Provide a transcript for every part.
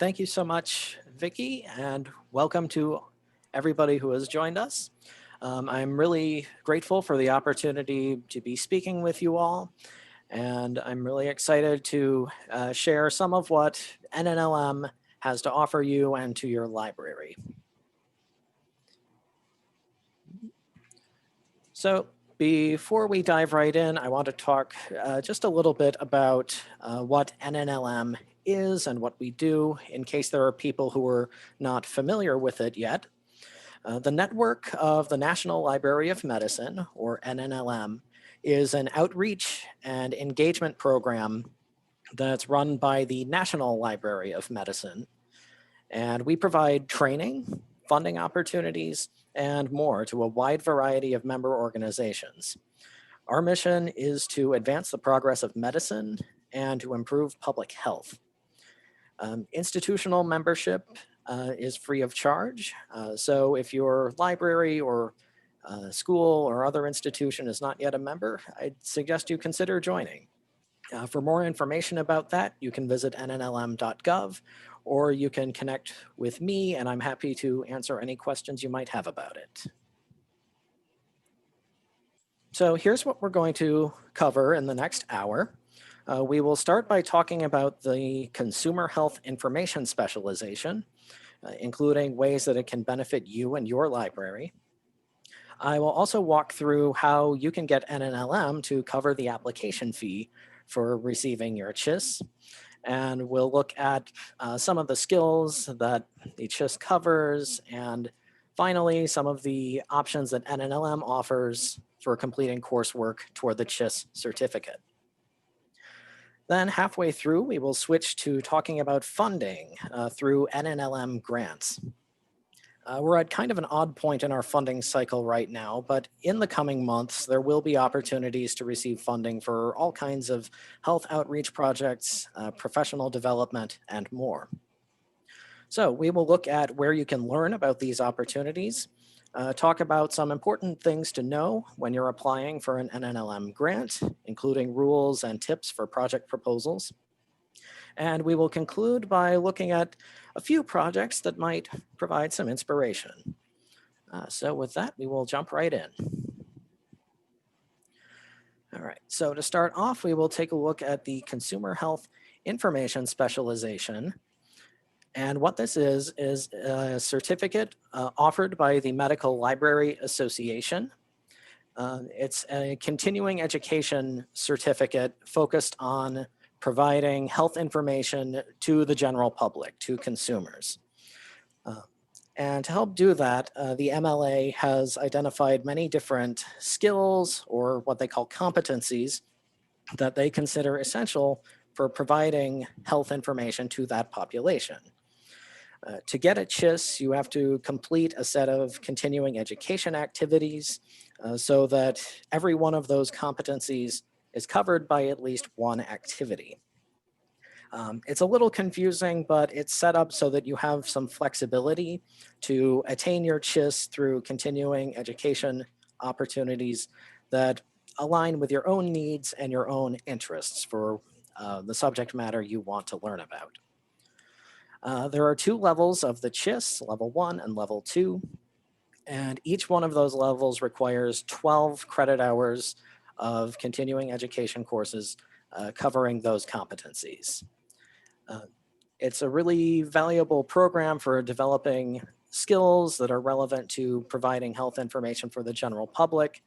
Thank you so much, Vicky, and welcome to everybody who has joined us. I'm really grateful for the opportunity to be speaking with you all, and I'm really excited to share some of what NNLM has to offer you and to your library. So before we dive right in, I want to talk just a little bit about what NNLM is and what we do in case there are people who are not familiar with it yet. The network of the National Library of Medicine, or NNLM, is an outreach and engagement program that's run by the National Library of Medicine. And we provide training, funding opportunities, and more to a wide variety of member organizations. Our mission is to advance the progress of medicine and to improve public health. Institutional membership is free of charge. So if your library or school or other institution is not yet a member, I'd suggest you consider joining. For more information about that, you can visit nnlm.gov, or you can connect with me, and I'm happy to answer any questions you might have about it. So here's what we're going to cover in the next hour. We will start by talking about the consumer health information specialization, including ways that it can benefit you and your library. I will also walk through how you can get NNLM to cover the application fee for receiving your CHIS. And we'll look at some of the skills that the CHIS covers, and finally, some of the options that NNLM offers for completing coursework toward the CHIS certificate. Then halfway through, we will switch to talking about funding through NNLM grants. We're at kind of an odd point in our funding cycle right now, but in the coming months, there will be opportunities to receive funding for all kinds of health outreach projects, professional development, and more. So we will look at where you can learn about these opportunities, talk about some important things to know when you're applying for an NNLM grant, including rules and tips for project proposals. And we will conclude by looking at a few projects that might provide some inspiration. So with that, we will jump right in. All right, so to start off, we will take a look at the consumer health information specialization. And what this is a certificate offered by the Medical Library Association. It's a continuing education certificate focused on providing health information to the general public, to consumers. And to help do that, the MLA has identified many different skills, or what they call competencies, that they consider essential for providing health information to that population. To get a CHIS, you have to complete a set of continuing education activities so that every one of those competencies is covered by at least one activity. It's a little confusing, but it's set up so that you have some flexibility to attain your CHIS through continuing education opportunities that align with your own needs and your own interests for the subject matter you want to learn about. There are two levels of the CHIS, level 1 and level 2. And each one of those levels requires 12 credit hours of continuing education courses covering those competencies. It's a really valuable program for developing skills that are relevant to providing health information for the general public.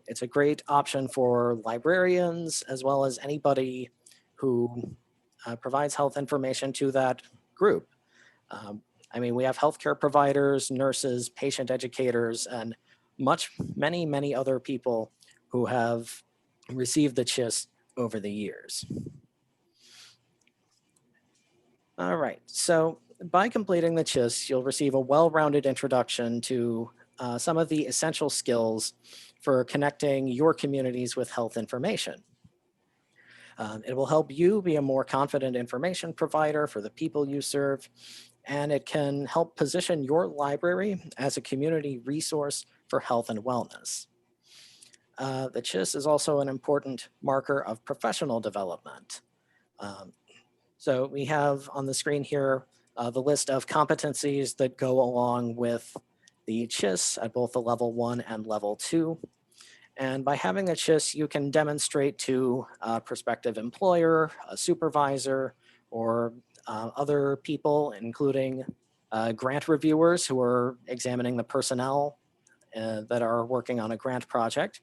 It's a great option for librarians as well as anybody who provides health information to that group. I mean, we have healthcare providers, nurses, patient educators, and many other people who have received the CHIS over the years. All right, so by completing the CHIS, you'll receive a well-rounded introduction to some of the essential skills for connecting your communities with health information. It will help you be a more confident information provider for the people you serve, and it can help position your library as a community resource for health and wellness. The CHIS is also an important marker of professional development. So we have on the screen here the list of competencies that go along with the CHIS at both the level 1 and level 2. And by having a CHIS, you can demonstrate to a prospective employer, a supervisor, or other people, including grant reviewers who are examining the personnel that are working on a grant project.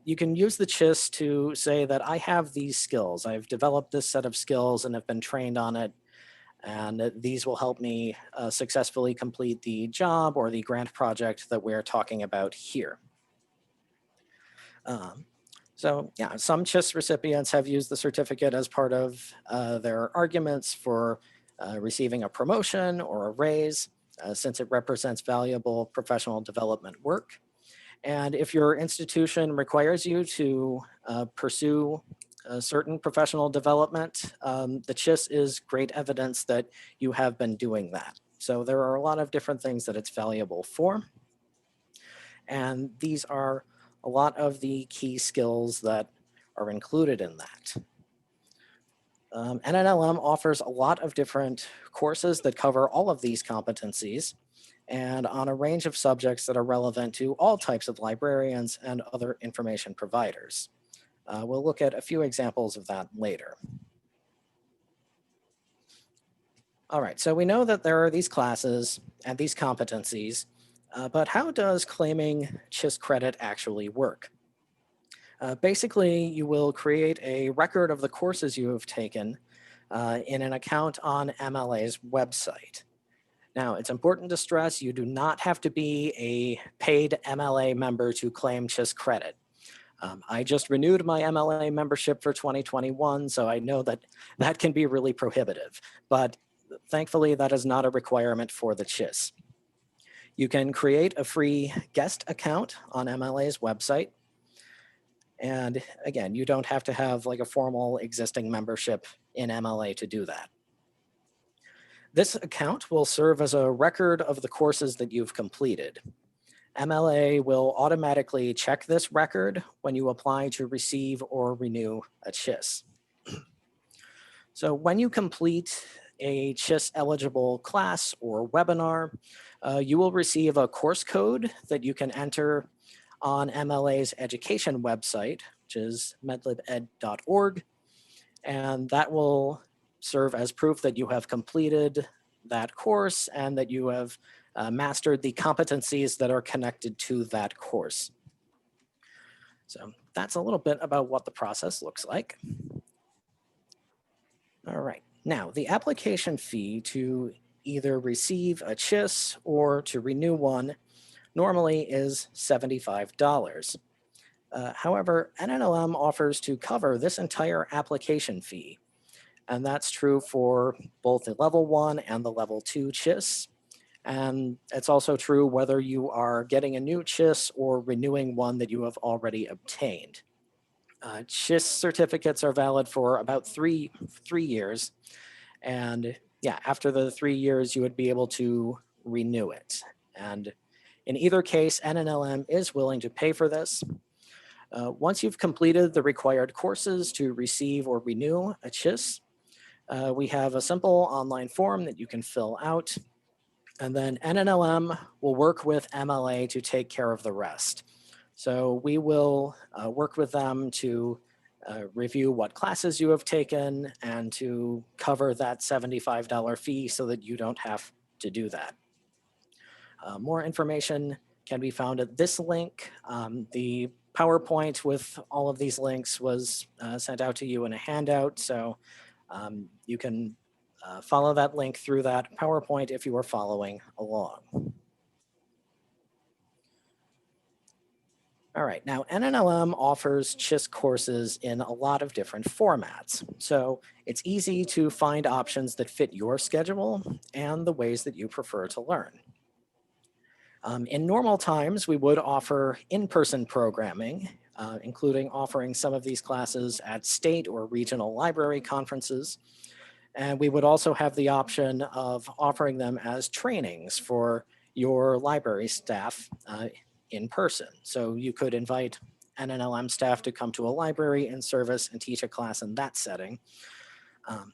You can use the CHIS to say that I have these skills. I've developed this set of skills and have been trained on it. And these will help me successfully complete the job or the grant project that we're talking about here. So yeah, some CHIS recipients have used the certificate as part of their arguments for receiving a promotion or a raise, since it represents valuable professional development work. And if your institution requires you to pursue a certain professional development, the CHIS is great evidence that you have been doing that. So there are a lot of different things that it's valuable for. And these are a lot of the key skills that are included in that. NNLM offers a lot of different courses that cover all of these competencies and on a range of subjects that are relevant to all types of librarians and other information providers. We'll look at a few examples of that later. All right, so we know that there are these classes and these competencies, but how does claiming CHIS credit actually work? Basically, you will create a record of the courses you have taken in an account on MLA's website. Now, it's important to stress you do not have to be a paid MLA member to claim CHIS credit. I just renewed my MLA membership for 2021, so I know that that can be really prohibitive, but thankfully that is not a requirement for the CHIS. You can create a free guest account on MLA's website. And again, you don't have to have like a formal existing membership in MLA to do that. This account will serve as a record of the courses that you've completed. MLA will automatically check this record when you apply to receive or renew a CHIS. So when you complete a CHIS eligible class or webinar, you will receive a course code that you can enter on MLA's education website, which is medlibed.org, and that will serve as proof that you have completed that course and that you have mastered the competencies that are connected to that course. So that's a little bit about what the process looks like. All right, now the application fee to either receive a CHIS or to renew one normally is $75. However, NNLM offers to cover this entire application fee, and that's true for both the level 1 and the level 2 CHIS. And it's also true whether you are getting a new CHIS or renewing one that you have already obtained. CHIS certificates are valid for about three years. And yeah, after the 3 years, you would be able to renew it. And in either case, NNLM is willing to pay for this. Once you've completed the required courses to receive or renew a CHIS, we have a simple online form that you can fill out. And then NNLM will work with MLA to take care of the rest. So we will work with them to review what classes you have taken and to cover that $75 fee so that you don't have to do that. More information can be found at this link. The PowerPoint with all of these links was sent out to you in a handout, so you can follow that link through that PowerPoint if you are following along. All right, now NNLM offers CHIS courses in a lot of different formats. So it's easy to find options that fit your schedule and the ways that you prefer to learn. In normal times, we would offer in-person programming, including offering some of these classes at state or regional library conferences. And we would also have the option of offering them as trainings for your library staff in person. So you could invite NNLM staff to come to a library in service and teach a class in that setting. Um,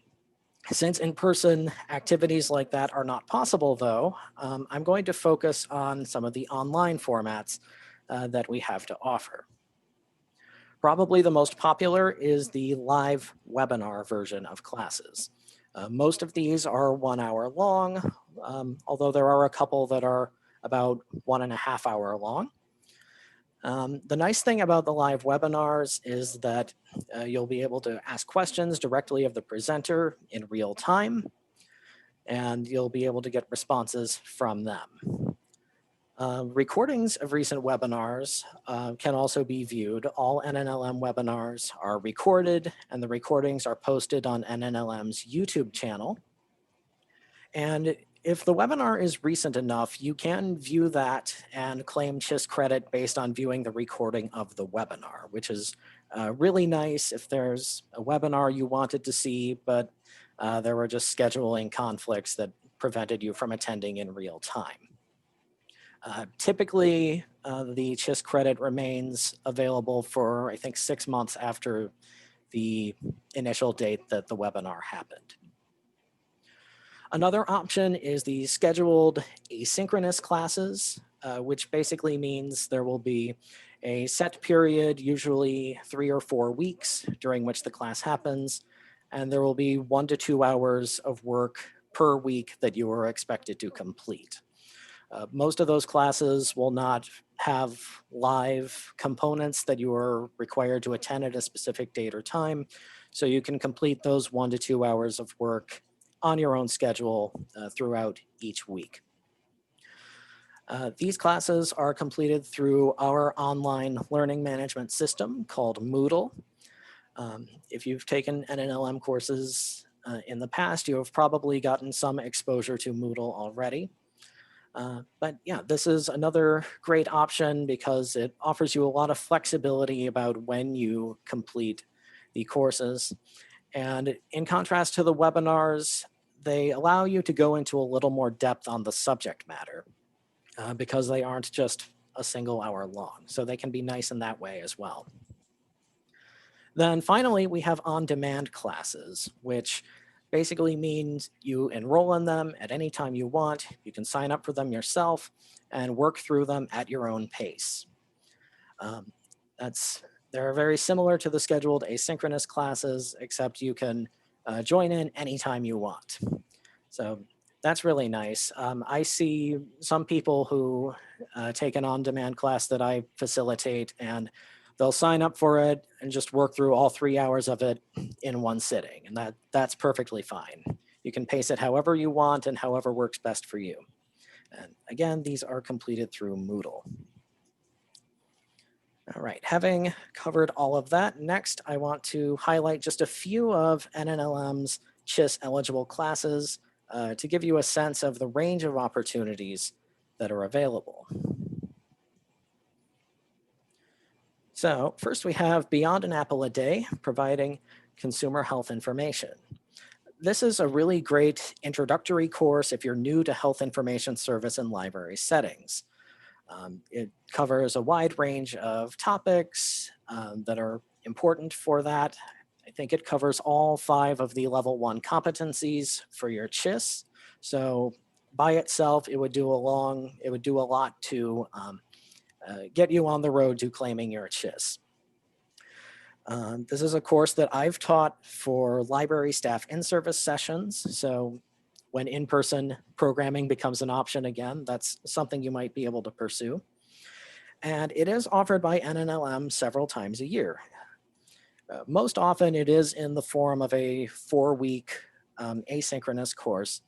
Since in-person activities like that are not possible, though, I'm going to focus on some of the online formats that we have to offer. Probably the most popular is the live webinar version of classes. Most of these are 1 hour long, although there are a couple that are about 1.5 hours long. The nice thing about the live webinars is that you'll be able to ask questions directly of the presenter in real time, and you'll be able to get responses from them. Recordings of recent webinars can also be viewed. All NNLM webinars are recorded, and the recordings are posted on NNLM's YouTube channel. And if the webinar is recent enough, you can view that and claim CHIS credit based on viewing the recording of the webinar, which is really nice if there's a webinar you wanted to see, but there were just scheduling conflicts that prevented you from attending in real time. Typically, the CHIS credit remains available for, I think, 6 months after the initial date that the webinar happened. Another option is the scheduled asynchronous classes, which basically means there will be a set period, usually 3 or 4 weeks, during which the class happens, and there will be 1 to 2 hours of work per week that you are expected to complete. Most of those classes will not have live components that you are required to attend at a specific date or time, so you can complete those 1 to 2 hours of work on your own schedule throughout each week. These classes are completed through our online learning management system called Moodle. If you've taken NNLM courses in the past, you have probably gotten some exposure to Moodle already. But yeah, this is another great option because it offers you a lot of flexibility about when you complete the courses. And in contrast to the webinars, they allow you to go into a little more depth on the subject matter because they aren't just a single hour long. So they can be nice in that way as well. Then finally, we have on-demand classes, which basically means you enroll in them at any time you want. You can sign up for them yourself and work through them at your own pace. They're very similar to the scheduled asynchronous classes, except you can join in anytime you want. So that's really nice. I see some people who take an on-demand class that I facilitate, and they'll sign up for it and just work through all 3 hours of it in one sitting. And that's perfectly fine. You can pace it however you want and however works best for you. And again, these are completed through Moodle. All right, having covered all of that, next I want to highlight just a few of NNLM's CHIS eligible classes to give you a sense of the range of opportunities that are available. So first we have Beyond an Apple a Day, providing consumer health information. This is a really great introductory course if you're new to health information service in library settings. It covers a wide range of topics that are important for that. I think it covers all 5 of the level 1 competencies for your CHIS. So by itself, it would do a lot to get you on the road to claiming your CHIS. This is a course that I've taught for library staff in-service sessions. So when in-person programming becomes an option again, that's something you might be able to pursue. And it is offered by NNLM several times a year. Most often it is in the form of a 4-week asynchronous course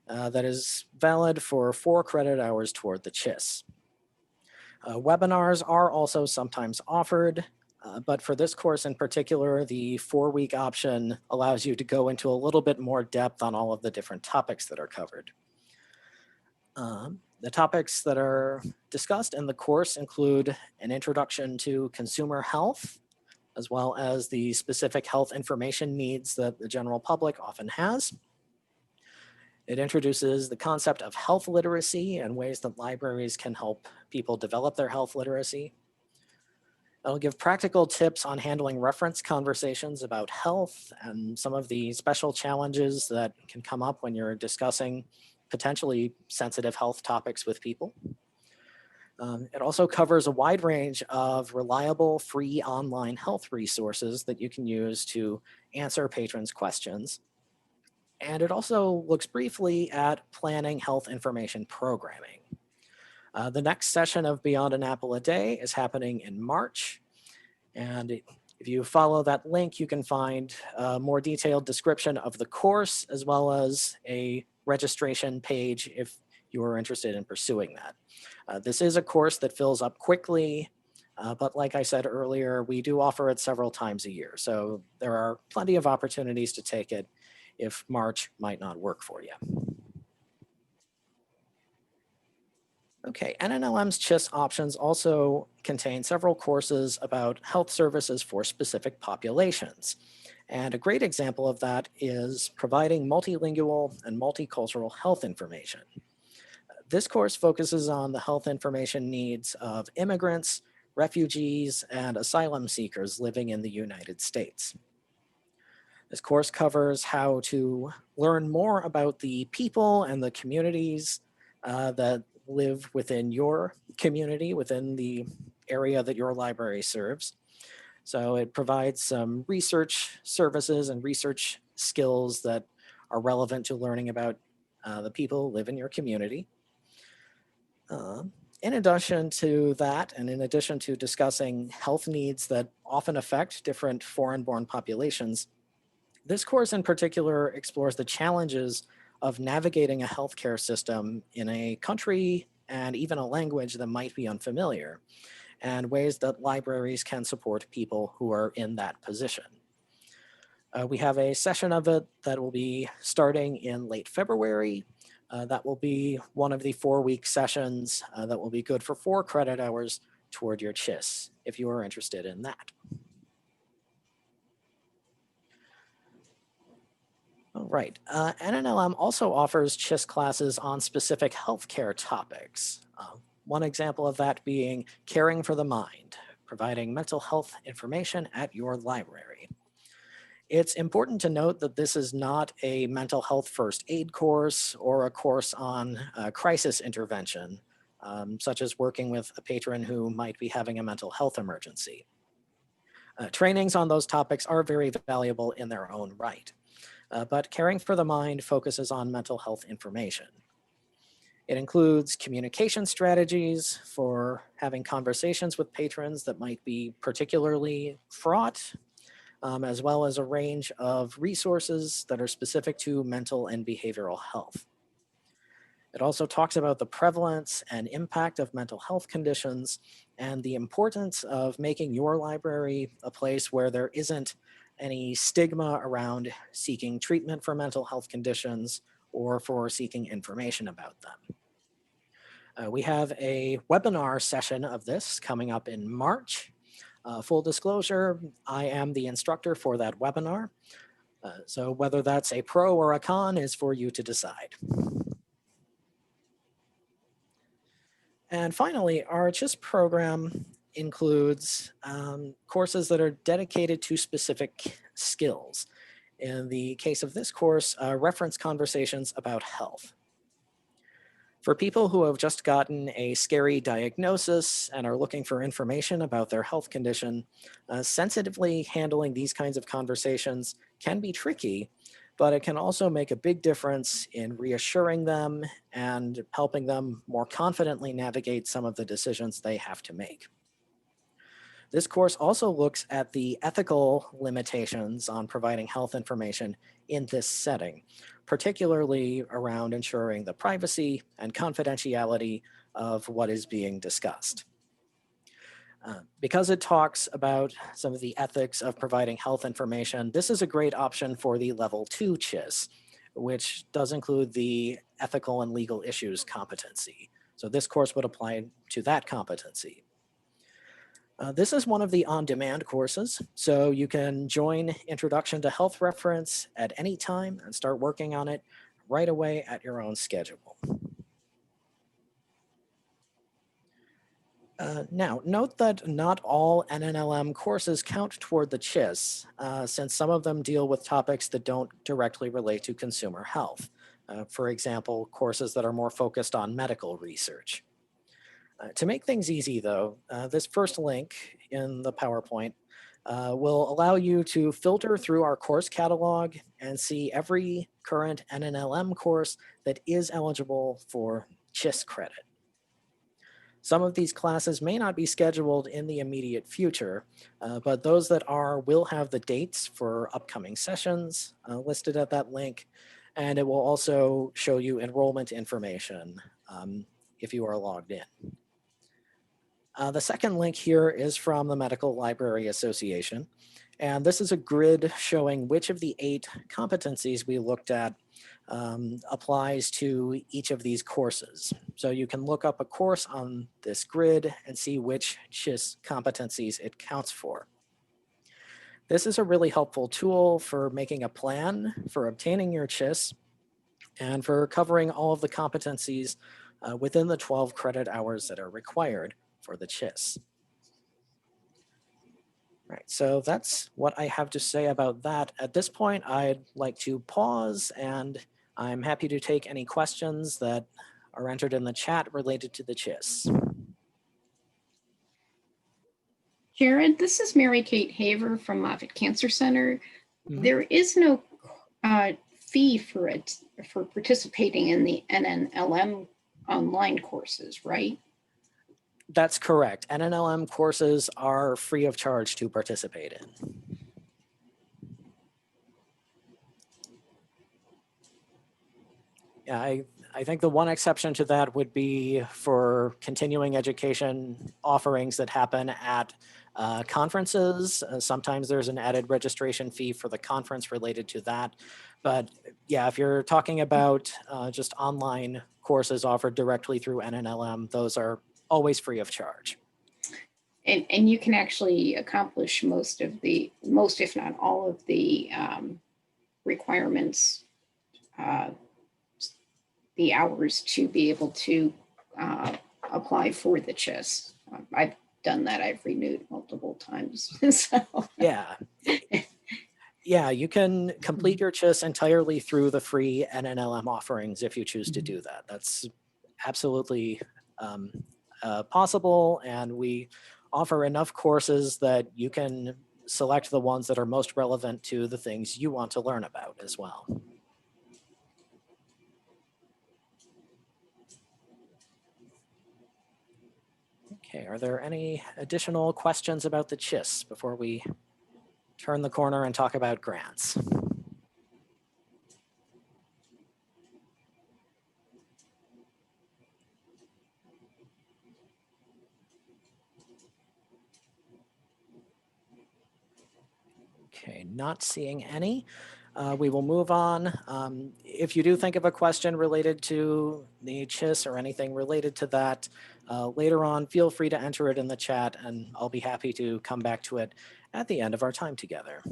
that is valid for 4 credit hours toward the CHIS. Webinars are also sometimes offered, but for this course in particular, the 4-week option allows you to go into a little bit more depth on all of the different topics that are covered. The topics that are discussed in the course include an introduction to consumer health, as well as the specific health information needs that the general public often has. It introduces the concept of health literacy and ways that libraries can help people develop their health literacy. It'll give practical tips on handling reference conversations about health and some of the special challenges that can come up when you're discussing potentially sensitive health topics with people. It also covers a wide range of reliable, free online health resources that you can use to answer patrons' questions. And it also looks briefly at planning health information programming. The next session of Beyond an Apple a Day is happening in March. And if you follow that link, you can find a more detailed description of the course as well as a registration page if you are interested in pursuing that. This is a course that fills up quickly, but like I said earlier, we do offer it several times a year. So there are plenty of opportunities to take it if March might not work for you. Okay, NNLM's CHIS options also contain several courses about health services for specific populations. And a great example of that is providing multilingual and multicultural health information. This course focuses on the health information needs of immigrants, refugees, and asylum seekers living in the United States. This course covers how to learn more about the people and the communities that live within your community, within the area that your library serves. So it provides some research services and research skills that are relevant to learning about the people who live in your community. In addition to that, and in addition to discussing health needs that often affect different foreign-born populations, this course in particular explores the challenges of navigating a healthcare system in a country and even a language that might be unfamiliar, and ways that libraries can support people who are in that position. We have a session of it that will be starting in late February. That will be one of the 4-week sessions that will be good for 4 credit hours toward your CHIS, if you are interested in that. All right, NNLM also offers CHIS classes on specific healthcare topics. One example of that being caring for the mind, providing mental health information at your library. It's important to note that this is not a mental health first aid course or a course on crisis intervention, such as working with a patron who might be having a mental health emergency. Trainings on those topics are very valuable in their own right, but Caring for the Mind focuses on mental health information. It includes communication strategies for having conversations with patrons that might be particularly fraught, as well as a range of resources that are specific to mental and behavioral health. It also talks about the prevalence and impact of mental health conditions and the importance of making your library a place where there isn't any stigma around seeking treatment for mental health conditions or for seeking information about them. We have a webinar session of this coming up in March. Full disclosure, I am the instructor for that webinar. So whether that's a pro or a con is for you to decide. And finally, our CHIS program includes courses that are dedicated to specific skills. In the case of this course, reference conversations about health. For people who have just gotten a scary diagnosis and are looking for information about their health condition, sensitively handling these kinds of conversations can be tricky, but it can also make a big difference in reassuring them and helping them more confidently navigate some of the decisions they have to make. This course also looks at the ethical limitations on providing health information in this setting, particularly around ensuring the privacy and confidentiality of what is being discussed. Because it talks about some of the ethics of providing health information, this is a great option for the level 2 CHIS, which does include the ethical and legal issues competency. So this course would apply to that competency. This is one of the on-demand courses, so you can join Introduction to Health Reference at any time and start working on it right away at your own schedule. Now, note that not all NNLM courses count toward the CHIS, since some of them deal with topics that don't directly relate to consumer health. For example, courses that are more focused on medical research. To make things easy, though, this first link in the PowerPoint will allow you to filter through our course catalog and see every current NNLM course that is eligible for CHIS credit. Some of these classes may not be scheduled in the immediate future, but those that are will have the dates for upcoming sessions listed at that link, and it will also show you enrollment information if you are logged in. The second link here is from the Medical Library Association, and this is a grid showing which of the 8 competencies we looked at applies to each of these courses. So you can look up a course on this grid and see which CHIS competencies it counts for. This is a really helpful tool for making a plan for obtaining your CHIS and for covering all of the competencies within the 12 credit hours that are required for the CHIS. All right, so that's what I have to say about that. At this point, I'd like to pause, and I'm happy to take any questions that are entered in the chat related to the CHIS. Jared, this is Mary Kate Haver from Moffitt Cancer Center. Mhm. There is no fee for participating in the NNLM online courses, right? That's correct. NNLM courses are free of charge to participate in. Yeah, I think the one exception to that would be for continuing education offerings that happen at conferences. Sometimes there's an added registration fee for the conference related to that. But yeah, if you're talking about just online courses offered directly through NNLM, those are always free of charge. And you can actually accomplish most, if not all of the requirements, the hours to be able to apply for the CHIS. I've done that. I've renewed multiple times. So. Yeah. Yeah, you can complete your CHIS entirely through the free NNLM offerings if you choose to do that. That's absolutely possible, and we offer enough courses that you can select the ones that are most relevant to the things you want to learn about as well. Okay, are there any additional questions about the CHIS before we turn the corner and talk about grants? Okay, not seeing any. We will move on. If you do think of a question related to the CHIS or anything related to that later on, feel free to enter it in the chat, and I'll be happy to come back to it at the end of our time together.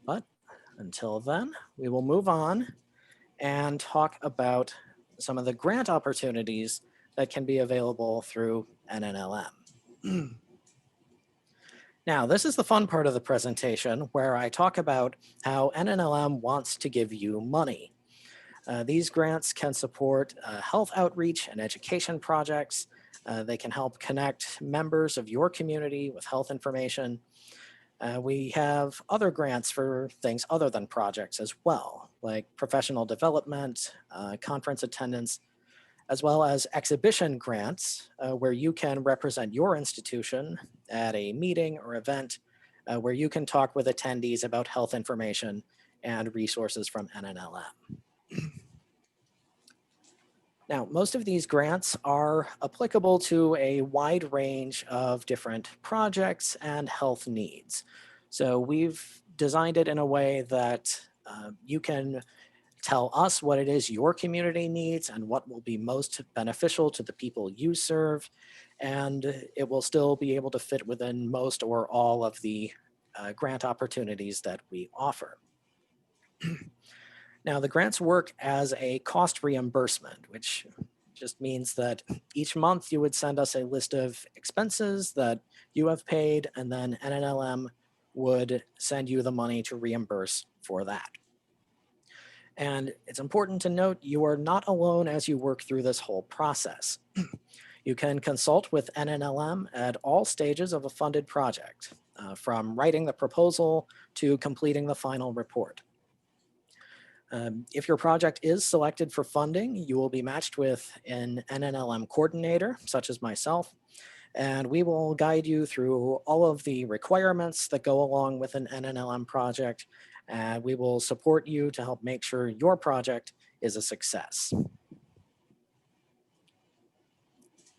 But until then, we will move on and talk about some of the grant opportunities that can be available through NNLM. Now, this is the fun part of the presentation where I talk about how NNLM wants to give you money. These grants can support health outreach and education projects. They can help connect members of your community with health information. We have other grants for things other than projects as well, like professional development, conference attendance, as well as exhibition grants where you can represent your institution at a meeting or event where you can talk with attendees about health information and resources from NNLM. Now, most of these grants are applicable to a wide range of different projects and health needs. So we've designed it in a way that you can tell us what it is your community needs and what will be most beneficial to the people you serve, and it will still be able to fit within most or all of the grant opportunities that we offer. Now, the grants work as a cost reimbursement, which just means that each month you would send us a list of expenses that you have paid, and then NNLM would send you the money to reimburse for that. And it's important to note you are not alone as you work through this whole process. You can consult with NNLM at all stages of a funded project, from writing the proposal to completing the final report. If your project is selected for funding, you will be matched with an NNLM coordinator, such as myself, and we will guide you through all of the requirements that go along with an NNLM project, and we will support you to help make sure your project is a success.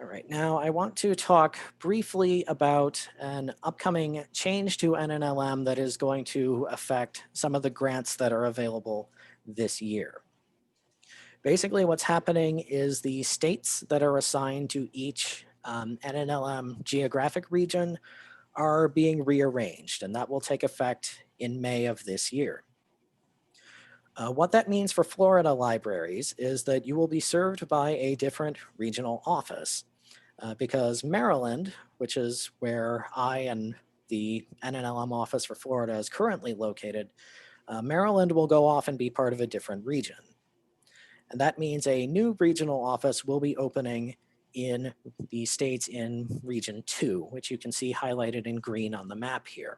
All right, now I want to talk briefly about an upcoming change to NNLM that is going to affect some of the grants that are available this year. Basically, what's happening is the states that are assigned to each NNLM geographic region are being rearranged, and that will take effect in May of this year. What that means for Florida libraries is that you will be served by a different regional office, because Maryland, which is where I and the NNLM office for Florida is currently located, Maryland will go off and be part of a different region. And that means a new regional office will be opening in the states in Region 2, which you can see highlighted in green on the map here.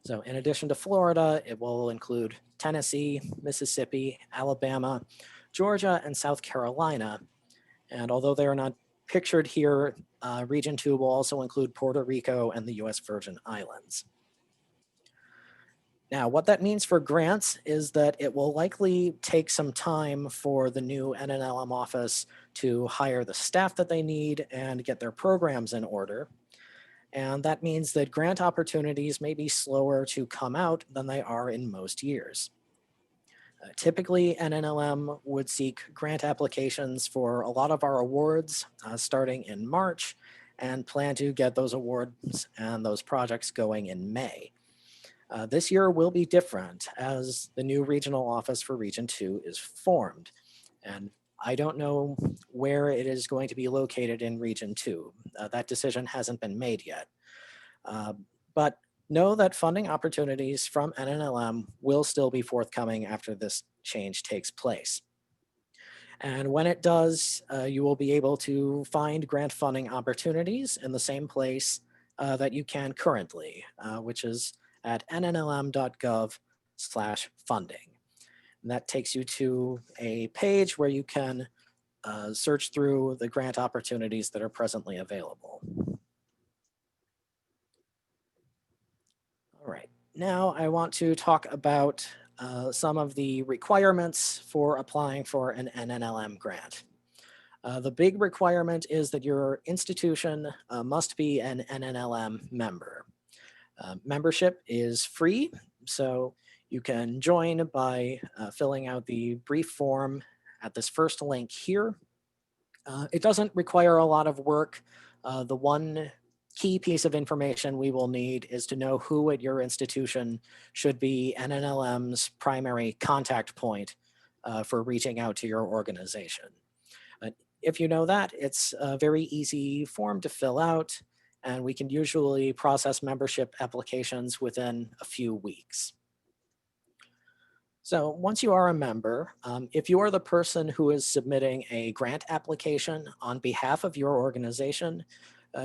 So in addition to Florida, it will include Tennessee, Mississippi, Alabama, Georgia, and South Carolina. And although they are not pictured here, Region 2 will also include Puerto Rico and the US Virgin Islands. Now, what that means for grants is that it will likely take some time for the new NNLM office to hire the staff that they need and get their programs in order. And that means that grant opportunities may be slower to come out than they are in most years. Typically, NNLM would seek grant applications for a lot of our awards starting in March and plan to get those awards and those projects going in May. This year will be different as the new regional office for Region 2 is formed. And I don't know where it is going to be located in Region 2. That decision hasn't been made yet. But know that funding opportunities from NNLM will still be forthcoming after this change takes place. And when it does, you will be able to find grant funding opportunities in the same place that you can currently, which is at nnlm.gov/funding. And that takes you to a page where you can search through the grant opportunities that are presently available. All right, now I want to talk about some of the requirements for applying for an NNLM grant. The big requirement is that your institution must be an NNLM member. Membership is free, so you can join by filling out the brief form at this first link here. It doesn't require a lot of work. The one key piece of information we will need is to know who at your institution should be NNLM's primary contact point for reaching out to your organization. If you know that, it's a very easy form to fill out, and we can usually process membership applications within a few weeks. So once you are a member, if you are the person who is submitting a grant application on behalf of your organization,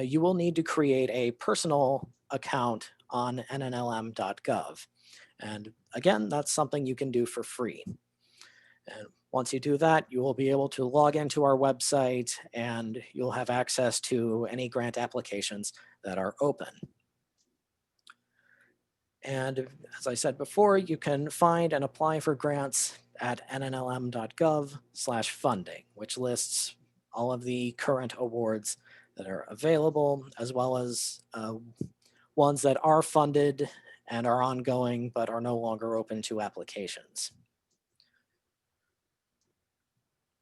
you will need to create a personal account on nnlm.gov. And again, that's something you can do for free. And once you do that, you will be able to log into our website and you'll have access to any grant applications that are open. And as I said before, you can find and apply for grants at nnlm.gov/funding, which lists all of the current awards that are available, as well as ones that are funded and are ongoing, but are no longer open to applications.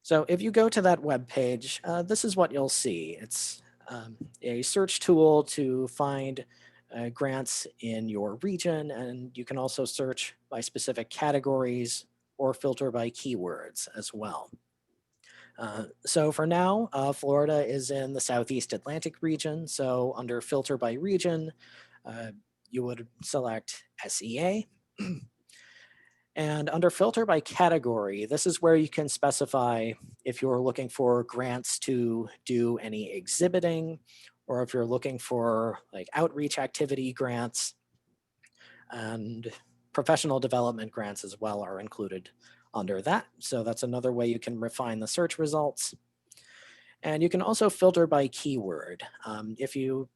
So if you go to that web page, this is what you'll see. It's a search tool to find grants in your region, and you can also search by specific categories or filter by keywords as well. So for now, Florida is in the Southeast Atlantic region. So under filter by region, uh, you would select SEA. And under filter by category, this is where you can specify if you're looking for grants to do any exhibiting, or if you're looking for like outreach activity grants, and professional development grants as well are included under that. So that's another way you can refine the search results. And you can also filter by keyword. If you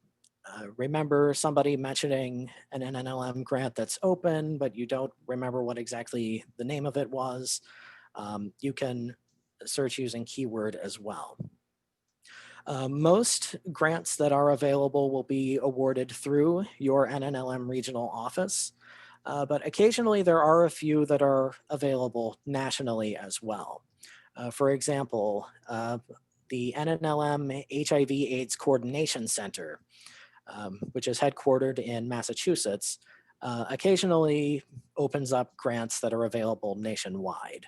remember somebody mentioning an NNLM grant that's open, but you don't remember what exactly the name of it was, you can search using keyword as well. Most grants that are available will be awarded through your NNLM regional office, but occasionally there are a few that are available nationally as well. For example, the NNLM HIV/AIDS Coordination Center, which is headquartered in Massachusetts, occasionally opens up grants that are available nationwide.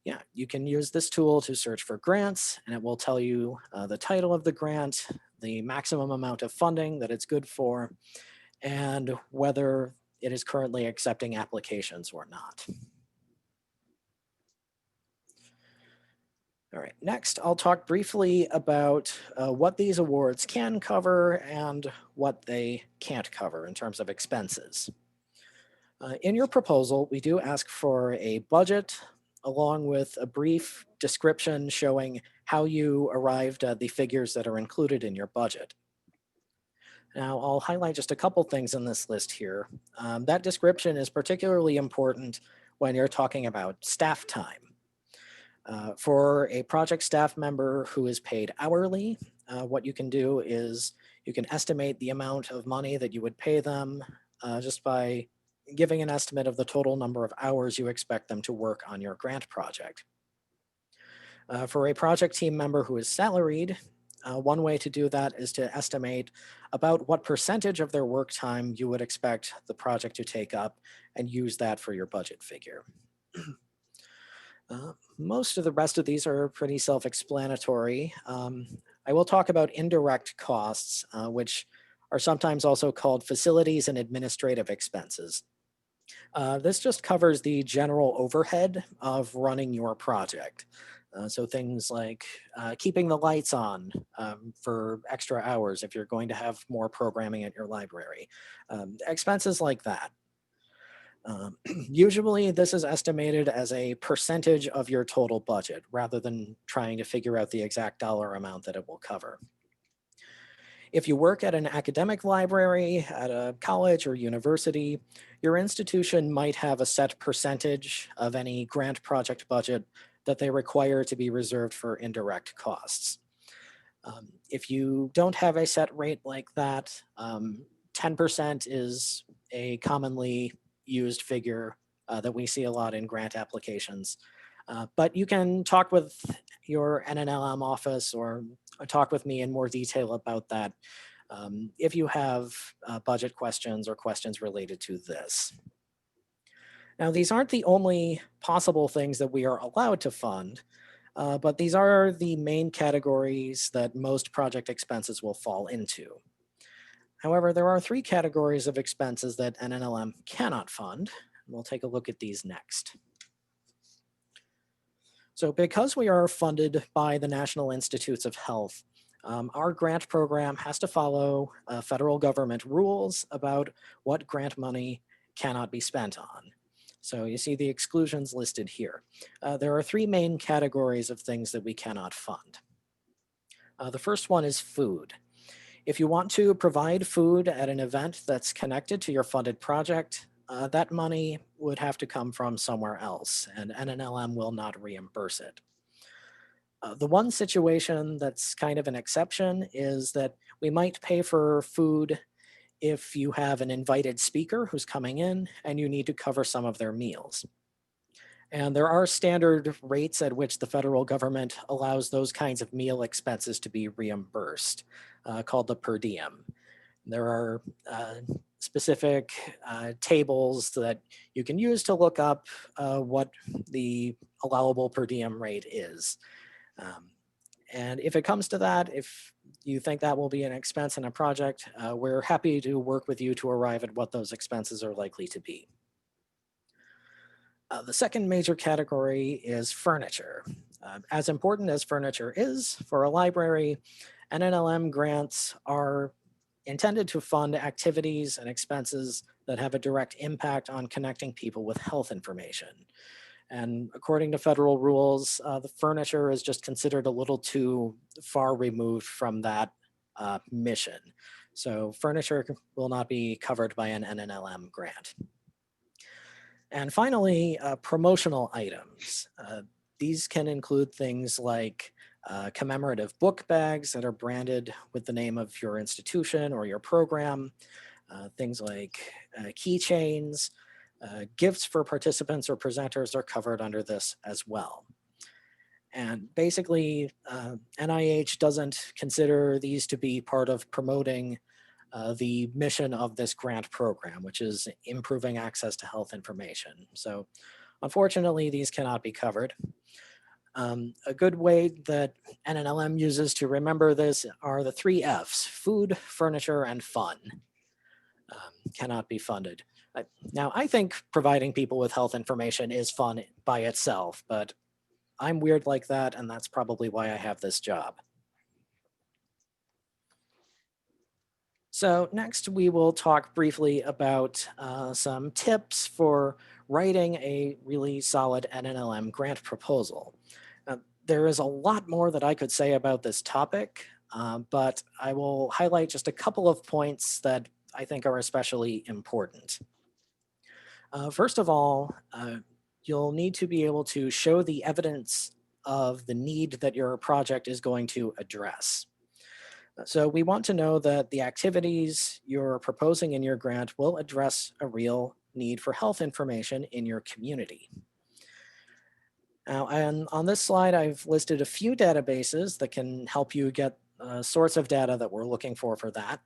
Yeah, you can use this tool to search for grants, and it will tell you the title of the grant, the maximum amount of funding that it's good for, and whether it is currently accepting applications or not. All right, next I'll talk briefly about what these awards can cover and what they can't cover in terms of expenses. In your proposal, we do ask for a budget along with a brief description showing how you arrived at the figures that are included in your budget. Now, I'll highlight just a couple things in this list here. That description is particularly important when you're talking about staff time. For a project staff member who is paid hourly, what you can do is you can estimate the amount of money that you would pay them just by giving an estimate of the total number of hours you expect them to work on your grant project. For a project team member who is salaried, one way to do that is to estimate about what percentage of their work time you would expect the project to take up and use that for your budget figure. Most of the rest of these are pretty self-explanatory. I will talk about indirect costs, which are sometimes also called facilities and administrative expenses. This just covers the general overhead of running your project. So things like keeping the lights on for extra hours if you're going to have more programming at your library. Expenses like that. Usually this is estimated as a percentage of your total budget rather than trying to figure out the exact dollar amount that it will cover. If you work at an academic library, at a college or university, your institution might have a set percentage of any grant project budget that they require to be reserved for indirect costs. If you don't have a set rate like that, 10% is a commonly used figure that we see a lot in grant applications. But you can talk with your NNLM office or talk with me in more detail about that if you have budget questions or questions related to this. Now, these aren't the only possible things that we are allowed to fund, but these are the main categories that most project expenses will fall into. However, there are three categories of expenses that NNLM cannot fund. We'll take a look at these next. So because we are funded by the National Institutes of Health, our grant program has to follow federal government rules about what grant money cannot be spent on. So you see the exclusions listed here. There are three main categories of things that we cannot fund. The first one is food. If you want to provide food at an event that's connected to your funded project, that money would have to come from somewhere else, and NNLM will not reimburse it. The one situation that's kind of an exception is that we might pay for food if you have an invited speaker who's coming in and you need to cover some of their meals. And there are standard rates at which the federal government allows those kinds of meal expenses to be reimbursed, called the per diem. There are specific tables that you can use to look up what the allowable per diem rate is. And if it comes to that, if you think that will be an expense in a project, we're happy to work with you to arrive at what those expenses are likely to be. The second major category is furniture. As important as furniture is for a library, NNLM grants are intended to fund activities and expenses that have a direct impact on connecting people with health information. And according to federal rules, the furniture is just considered a little too far removed from that mission. So furniture will not be covered by an NNLM grant. And finally, promotional items. These can include things like commemorative book bags that are branded with the name of your institution or your program, things like keychains, gifts for participants or presenters are covered under this as well. And basically, NIH doesn't consider these to be part of promoting the mission of this grant program, which is improving access to health information. So unfortunately, these cannot be covered. A good way that NNLM uses to remember this are the 3 F's: food, furniture, and fun. Cannot be funded. Now, I think providing people with health information is fun by itself, but I'm weird like that, and that's probably why I have this job. So next we will talk briefly about some tips for writing a really solid NNLM grant proposal. There is a lot more that I could say about this topic, but I will highlight just a couple of points that I think are especially important. First of all, you'll need to be able to show the evidence of the need that your project is going to address. So we want to know that the activities you're proposing in your grant will address a real need for health information in your community. Now, and on this slide, I've listed a few databases that can help you get sorts of data that we're looking for that.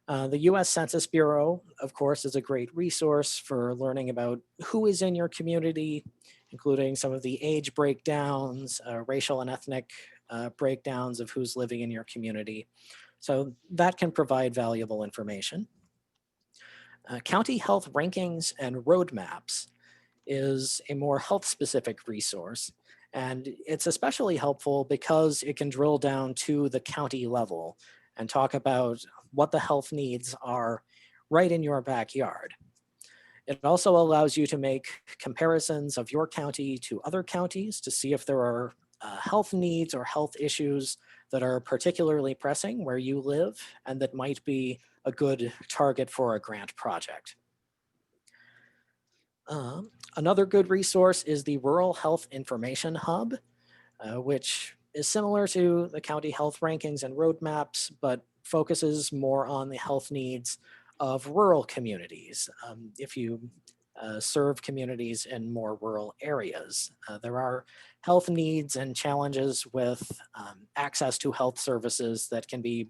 The US Census Bureau, of course, is a great resource for learning about who is in your community, including some of the age breakdowns, racial and ethnic breakdowns of who's living in your community. So that can provide valuable information. County health rankings and roadmaps is a more health-specific resource. And it's especially helpful because it can drill down to the county level and talk about what the health needs are right in your backyard. It also allows you to make comparisons of your county to other counties to see if there are health needs or health issues that are particularly pressing where you live and that might be a good target for a grant project. Another good resource is the Rural Health Information Hub, which is similar to the county health rankings and roadmaps, but focuses more on the health needs of rural communities. If you serve communities in more rural areas, there are health needs and challenges with access to health services that can be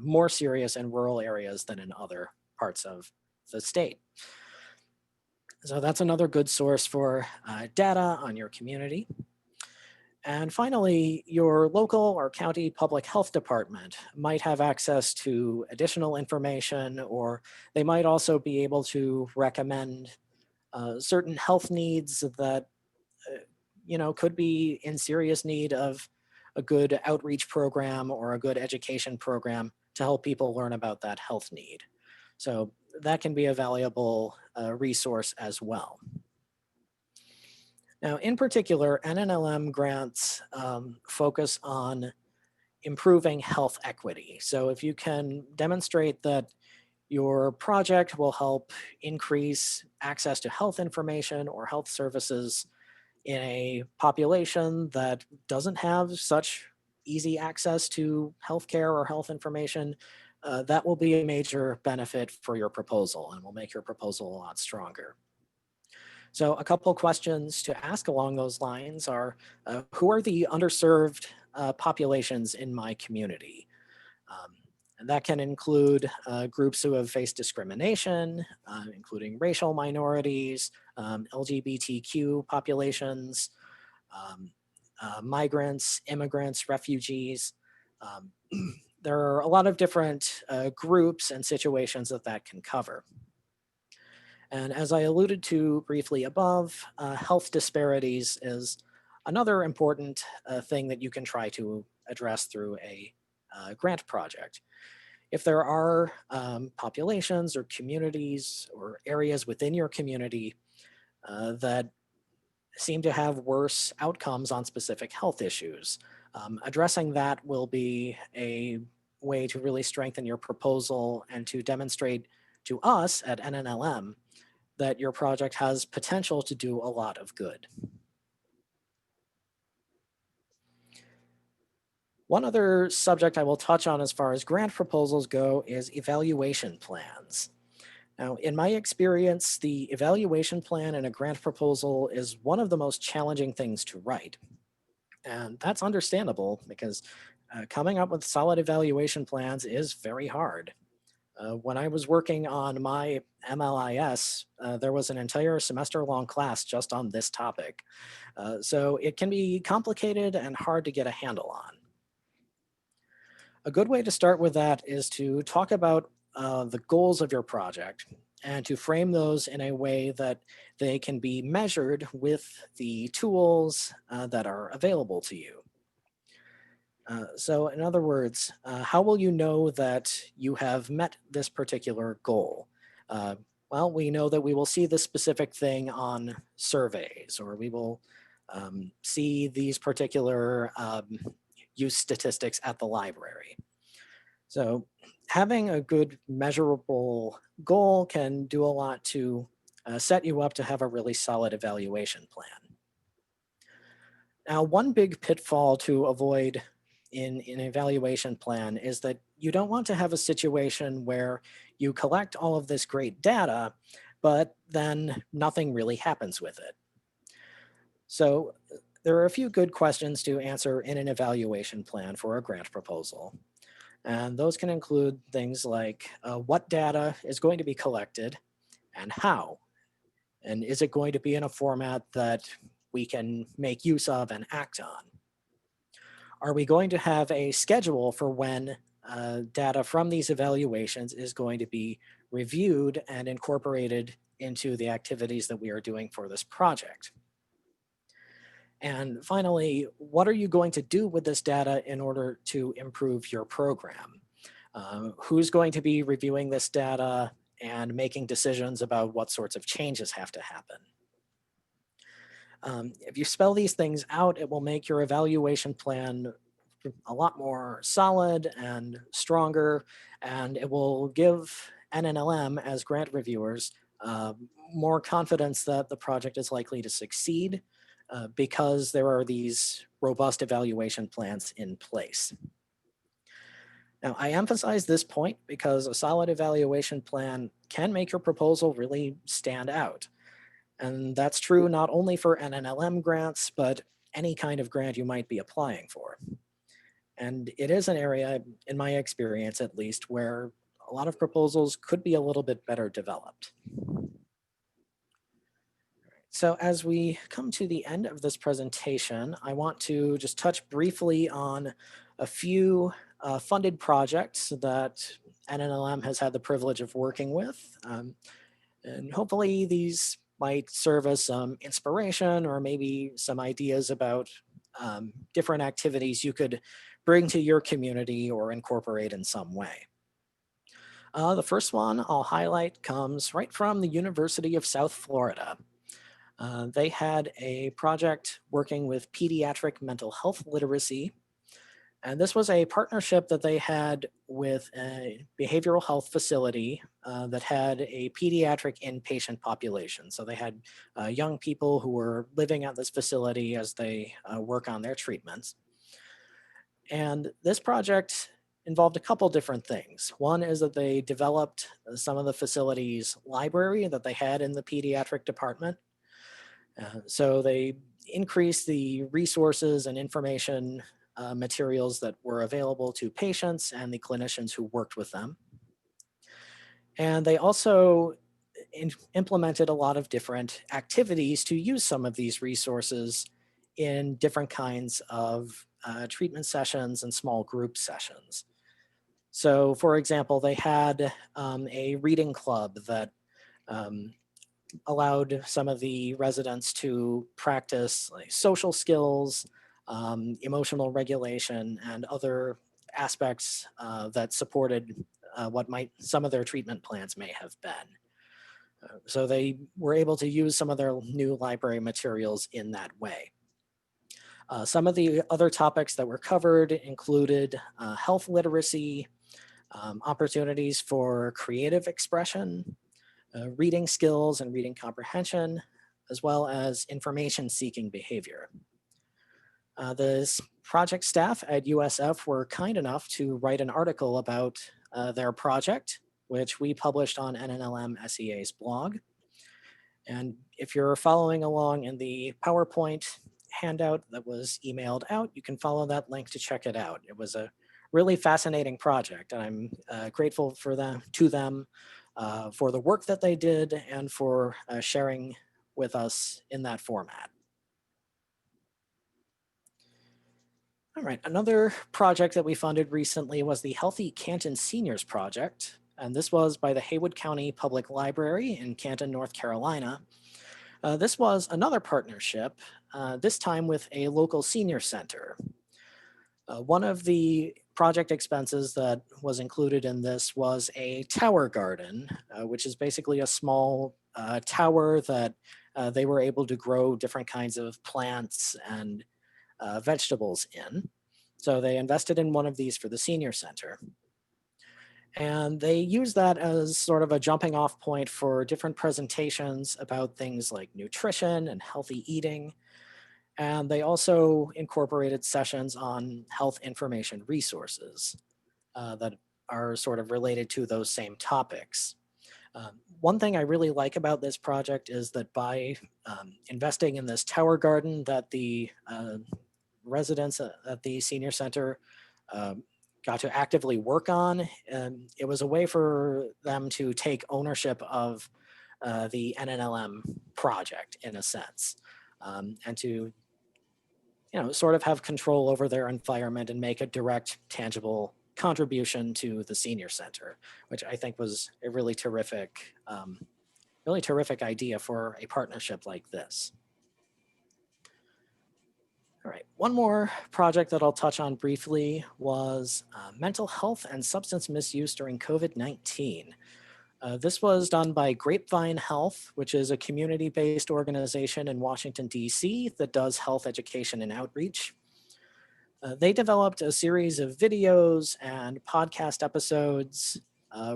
more serious in rural areas than in other parts of the state. So that's another good source for data on your community. And finally, your local or county public health department might have access to additional information, or they might also be able to recommend certain health needs that could be in serious need of a good outreach program or a good education program to help people learn about that health need. So that can be a valuable resource as well. Now, in particular, NNLM grants focus on improving health equity. So if you can demonstrate that your project will help increase access to health information or health services in a population that doesn't have such easy access to healthcare or health information, that will be a major benefit for your proposal and will make your proposal a lot stronger. So a couple questions to ask along those lines are, who are the underserved populations in my community? And that can include groups who have faced discrimination, including racial minorities, LGBTQ populations, migrants, immigrants, refugees. Um, there are a lot of different groups and situations that can cover. And as I alluded to briefly above, health disparities is another important thing that you can try to address through a grant project. If there are populations or communities or areas within your community that seem to have worse outcomes on specific health issues, addressing that will be a way to really strengthen your proposal and to demonstrate to us at NNLM that your project has potential to do a lot of good. One other subject I will touch on as far as grant proposals go is evaluation plans. Now, in my experience, the evaluation plan in a grant proposal is one of the most challenging things to write. And that's understandable because coming up with solid evaluation plans is very hard. When I was working on my MLIS, there was an entire semester long class just on this topic. So it can be complicated and hard to get a handle on. A good way to start with that is to talk about the goals of your project and to frame those in a way that they can be measured with the tools that are available to you. So in other words, how will you know that you have met this particular goal? Uh, well, we know that we will see this specific thing on surveys, or we will see these particular use statistics at the library. So having a good measurable goal can do a lot to set you up to have a really solid evaluation plan. Now, one big pitfall to avoid in an evaluation plan is that you don't want to have a situation where you collect all of this great data, but then nothing really happens with it. So there are a few good questions to answer in an evaluation plan for a grant proposal. And those can include things like what data is going to be collected and how. And is it going to be in a format that we can make use of and act on? Are we going to have a schedule for when data from these evaluations is going to be reviewed and incorporated into the activities that we are doing for this project? And finally, what are you going to do with this data in order to improve your program? Who's going to be reviewing this data and making decisions about what sorts of changes have to happen? If you spell these things out, it will make your evaluation plan a lot more solid and stronger, and it will give NNLM as grant reviewers more confidence that the project is likely to succeed because there are these robust evaluation plans in place. Now, I emphasize this point because a solid evaluation plan can make your proposal really stand out. And that's true not only for NNLM grants, but any kind of grant you might be applying for. And it is an area, in my experience at least, where a lot of proposals could be a little bit better developed. So as we come to the end of this presentation, I want to just touch briefly on a few funded projects that NNLM has had the privilege of working with. And hopefully these might serve as some inspiration or maybe some ideas about different activities you could bring to your community or incorporate in some way. The first one I'll highlight comes right from the University of South Florida. They had a project working with pediatric mental health literacy. And this was a partnership that they had with a behavioral health facility that had a pediatric inpatient population. So they had young people who were living at this facility as they work on their treatments. And this project involved a couple different things. One is that they developed some of the facility's library that they had in the pediatric department. So they increased the resources and information materials that were available to patients and the clinicians who worked with them. And they also implemented a lot of different activities to use some of these resources in different kinds of treatment sessions and small group sessions. So, for example, they had a reading club that um, allowed some of the residents to practice like social skills, emotional regulation, and other aspects that supported what might some of their treatment plans may have been. So they were able to use some of their new library materials in that way. Some of the other topics that were covered included health literacy, opportunities for creative expression, reading skills and reading comprehension, as well as information seeking behavior. The project staff at USF were kind enough to write an article about their project, which we published on NNLM SEA's blog. And if you're following along in the PowerPoint handout that was emailed out, you can follow that link to check it out. It was a really fascinating project, and I'm grateful for them for the work that they did and for sharing with us in that format. All right, another project that we funded recently was the Healthy Canton Seniors Project, and this was by the Haywood County Public Library in Canton, North Carolina. This was another partnership, this time with a local senior center. One of the project expenses that was included in this was a tower garden, which is basically a small tower that they were able to grow different kinds of plants and vegetables in. So they invested in one of these for the senior center. And they use that as sort of a jumping off point for different presentations about things like nutrition and healthy eating. And they also incorporated sessions on health information resources that are sort of related to those same topics. One thing I really like about this project is that by investing in this tower garden that the residents at the senior center um, got to actively work on. And it was a way for them to take ownership of the NNLM project in a sense, and to sort of have control over their environment and make a direct, tangible contribution to the senior center, which I think was a really terrific idea for a partnership like this. All right, one more project that I'll touch on briefly was mental health and substance misuse during COVID-19. This was done by Grapevine Health, which is a community-based organization in Washington, D.C. that does health education and outreach. They developed a series of videos and podcast episodes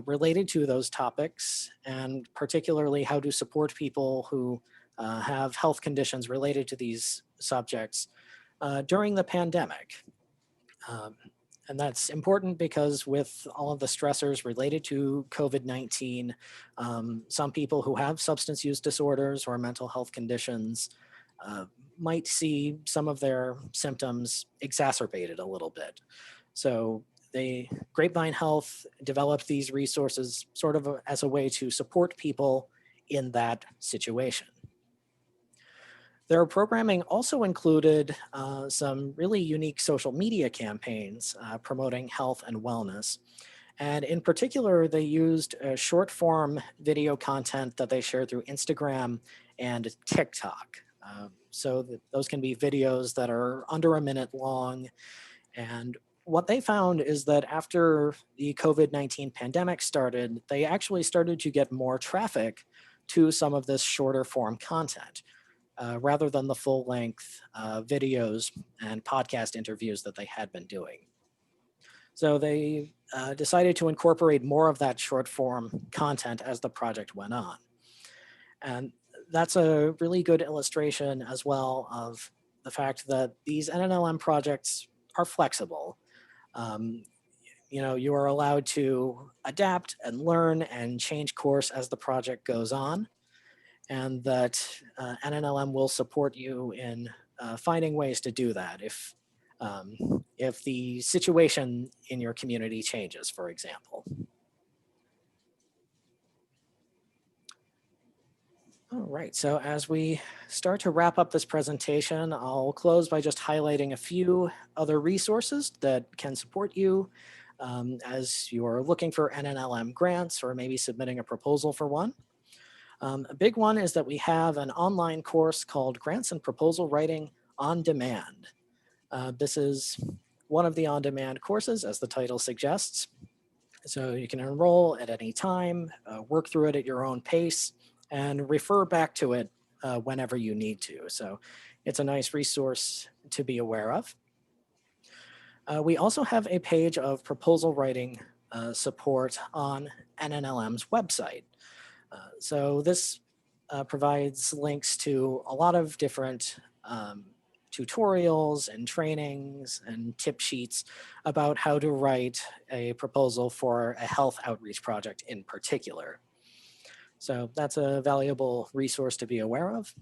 related to those topics, and particularly how to support people who have health conditions related to these subjects during the pandemic. Um, and that's important because with all of the stressors related to COVID-19, some people who have substance use disorders or mental health conditions uh, might see some of their symptoms exacerbated a little bit. So Grapevine Health developed these resources sort of as a way to support people in that situation. Their programming also included some really unique social media campaigns promoting health and wellness. And in particular, they used short form video content that they shared through Instagram and TikTok. Those can be videos that are under a minute long. And what they found is that after the COVID-19 pandemic started, they actually started to get more traffic to some of this shorter form content. Rather than the full length videos and podcast interviews that they had been doing. So they decided to incorporate more of that short form content as the project went on. And that's a really good illustration as well of the fact that these NNLM projects are flexible. Um, you are allowed to adapt and learn and change course as the project goes on, and that NNLM will support you in finding ways to do that if the situation in your community changes, for example. All right, so as we start to wrap up this presentation, I'll close by just highlighting a few other resources that can support you as you're looking for NNLM grants or maybe submitting a proposal for one. A big one is that we have an online course called Grants and Proposal Writing on Demand. This is one of the on-demand courses, as the title suggests. So you can enroll at any time, work through it at your own pace, and refer back to it whenever you need to. So it's a nice resource to be aware of. We also have a page of proposal writing support on NNLM's website. So this provides links to a lot of different tutorials and trainings and tip sheets about how to write a proposal for a health outreach project in particular. So that's a valuable resource to be aware of.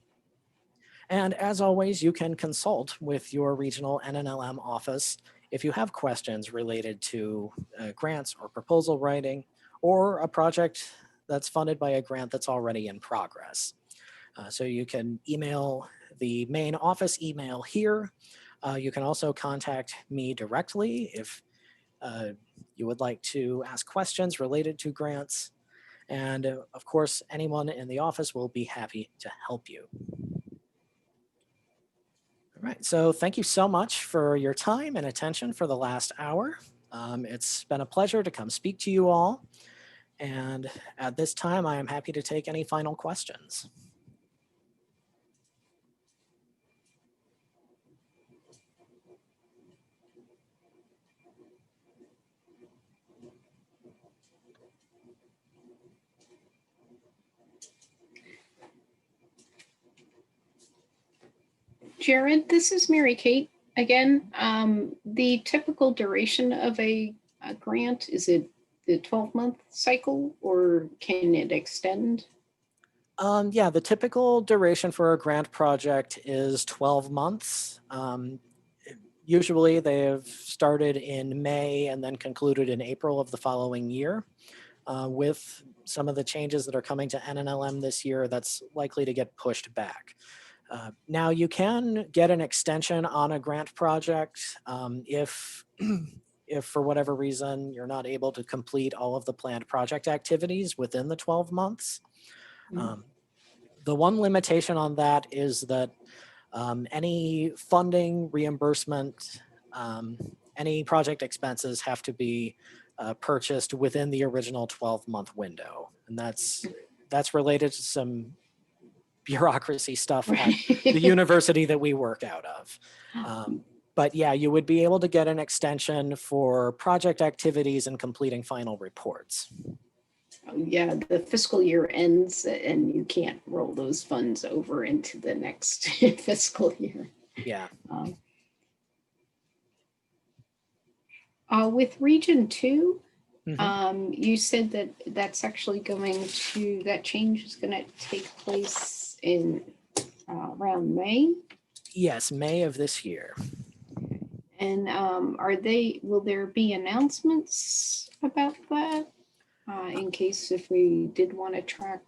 And as always, you can consult with your regional NNLM office if you have questions related to grants or proposal writing or a project that's funded by a grant that's already in progress. So you can email the main office email here. You can also contact me directly if you would like to ask questions related to grants. And of course, anyone in the office will be happy to help you. All right, so thank you so much for your time and attention for the last hour. It's been a pleasure to come speak to you all. And at this time, I am happy to take any final questions. Jared, this is Mary Kate again. The typical duration of a grant, is it the 12-month cycle or can it extend? Yeah, the typical duration for a grant project is 12 months. Usually they have started in May and then concluded in April of the following year. With some of the changes that are coming to NNLM this year, that's likely to get pushed back. Now you can get an extension on a grant project if for whatever reason you're not able to complete all of the planned project activities within the 12 months. The one limitation on that is that any funding, reimbursement, any project expenses have to be purchased within the original 12-month window. And that's related to some bureaucracy stuff at the university that we work out of. But yeah, you would be able to get an extension for project activities and completing final reports. Yeah, the fiscal year ends and you can't roll those funds over into the next fiscal year. Yeah. With Region 2, you said that that's actually that change is going to take place in around May? Yes, May of this year. And will there be announcements about that in case if we did want to track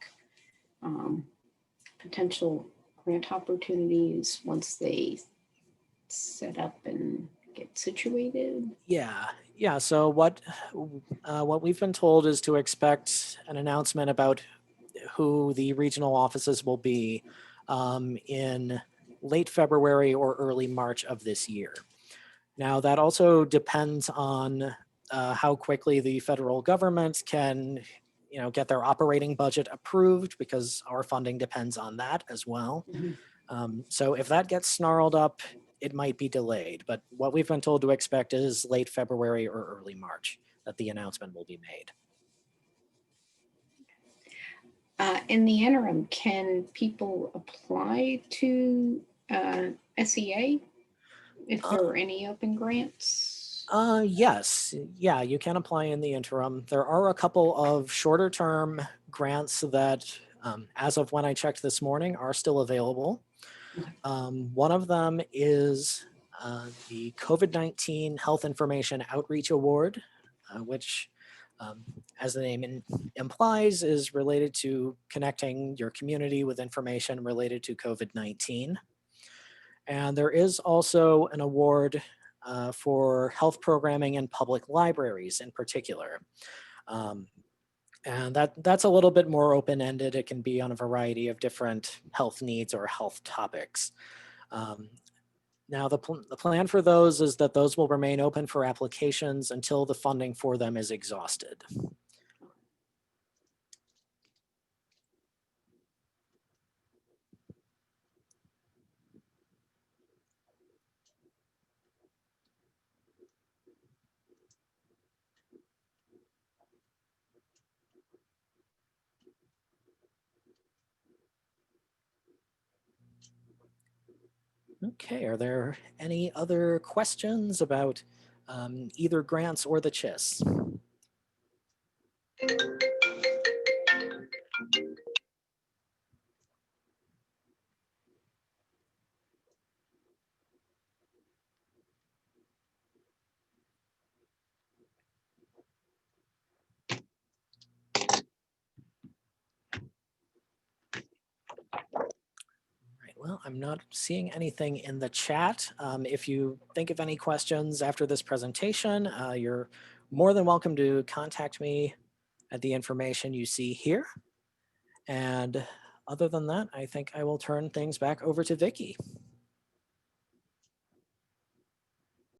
potential grant opportunities once they set up and get situated? Yeah. So what we've been told is to expect an announcement about who the regional offices will be in late February or early March of this year. Now that also depends on how quickly the federal government can, get their operating budget approved, because our funding depends on that as well. So if that gets snarled up, it might be delayed. But what we've been told to expect is late February or early March that the announcement will be made. In the interim, can people apply to SEA if there are any open grants? Yes. Yeah, you can apply in the interim. There are a couple of shorter term grants that, as of when I checked this morning, are still available. One of them is the COVID-19 Health Information Outreach Award, which um, as the name implies, is related to connecting your community with information related to COVID-19. And there is also an award for health programming in public libraries in particular. Um, and that's a little bit more open-ended. It can be on a variety of different health needs or health topics. Um, Now, the plan for those is that those will remain open for applications until the funding for them is exhausted. Okay, are there any other questions about either grants or the CHIS? Right, well, I'm not seeing anything in the chat. If you think of any questions after this presentation, you're more than welcome to contact me at the information you see here. And other than that, I think I will turn things back over to Vicky.